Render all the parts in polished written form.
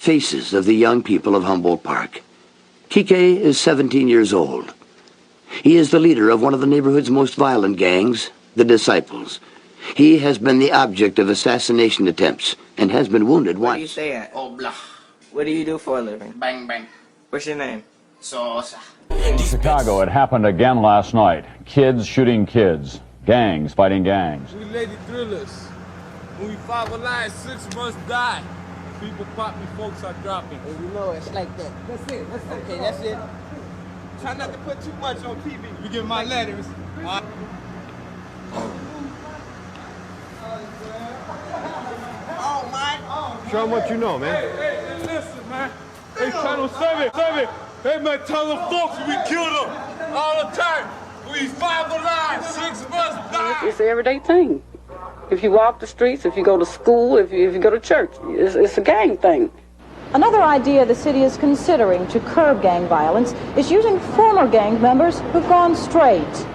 Faces of the young people of Humboldt Park. Kike is 17 years old. He is the leader of one of the neighborhood's most violent gangs, the Disciples. He has been the object of assassination attempts and has been wounded once. Where do you stay at? Oh, blah. What do you do for a living? Bang, bang. What's your name? Sosa. In Chicago, it happened again last night. Kids shooting kids. Gangs fighting gangs. We lady drillers. When we fight alive, 6 months die. People pop me, folks are dropping. And you know it's like that. That's it. Okay, that's it. Try not to put too much on TV. You get my letters. Oh, man. Show them what you know, man. Hey, listen, man. Hey, Channel 7. Hey, man, tell them folks we killed them all the time. We five alive, 6 months die. It's an everyday thing. If you walk the streets, if you go to school, if you go to church, it's a gang thing. Another idea the city is considering to curb gang violence is using former gang members who've gone straight.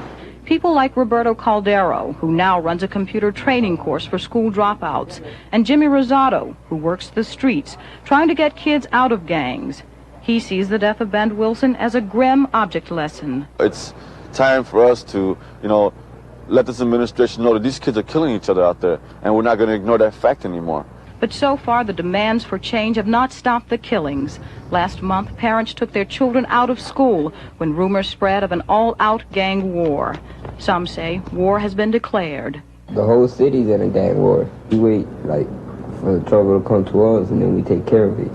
People like Roberto Caldero, who now runs a computer training course for school dropouts, and Jimmy Rosado, who works the streets, trying to get kids out of gangs. He sees the death of Ben Wilson as a grim object lesson. It's time for us to, let this administration know that these kids are killing each other out there, and we're not going to ignore that fact anymore. But so far, the demands for change have not stopped the killings. Last month, parents took their children out of school when rumors spread of an all-out gang war. Some say war has been declared. The whole city's in a gang war. We wait, for the trouble to come to us, and then we take care of it.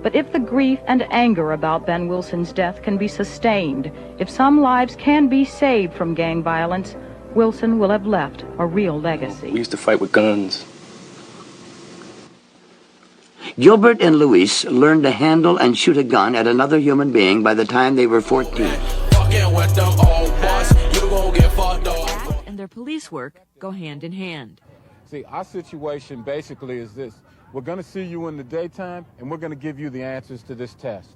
But if the grief and anger about Ben Wilson's death can be sustained, if some lives can be saved from gang violence, Wilson will have left a real legacy. We used to fight with guns. Gilbert and Luis learned to handle and shoot a gun at another human being by the time they were 14. And their police work go hand in hand. See, our situation basically is this. We're going to see you in the daytime, and we're going to give you the answers to this test.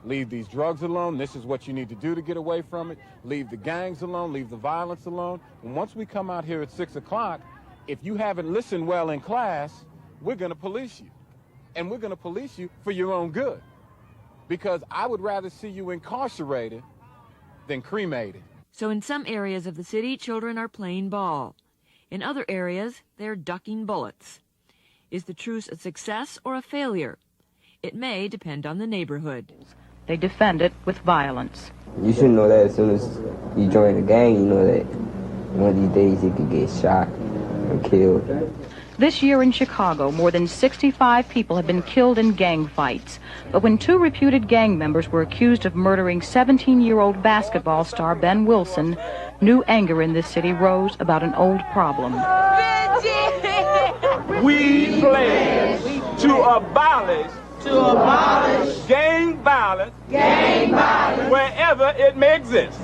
Leave these drugs alone. This is what you need to do to get away from it. Leave the gangs alone. Leave the violence alone. And once we come out here at 6 o'clock, if you haven't listened well in class, we're going to police you. And we're going to police you for your own good. Because I would rather see you incarcerated than cremated. So in some areas of the city, children are playing ball. In other areas, they're ducking bullets. Is the truce a success or a failure? It may depend on the neighborhood. They defend it with violence. You should know that as soon as you join a gang, you know that one of these days you could get shot or killed. This year in Chicago, more than 65 people have been killed in gang fights. But when two reputed gang members were accused of murdering 17-year-old basketball star Ben Wilson, new anger in this city rose about an old problem. We pledge to abolish gang violence wherever it may exist.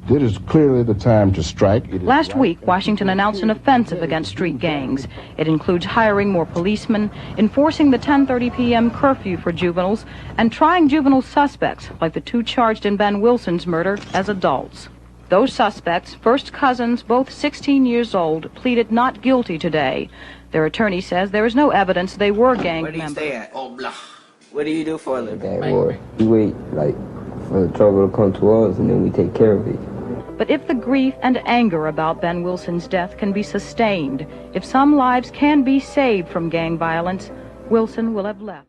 It is clearly the time to strike. Last week, Washington announced an offensive against street gangs. It includes hiring more policemen, enforcing the 10:30 p.m. curfew for juveniles, and trying juvenile suspects, like the two charged in Ben Wilson's murder, as adults. Those suspects, first cousins, both 16 years old, pleaded not guilty today. Their attorney says there is no evidence they were gang members. Where do you stay at? Oh, blah. What do you do for a living? Gang war. We wait, for the trouble to come to us, and then we take care of it. But if the grief and anger about Ben Wilson's death can be sustained, if some lives can be saved from gang violence, Wilson will have left.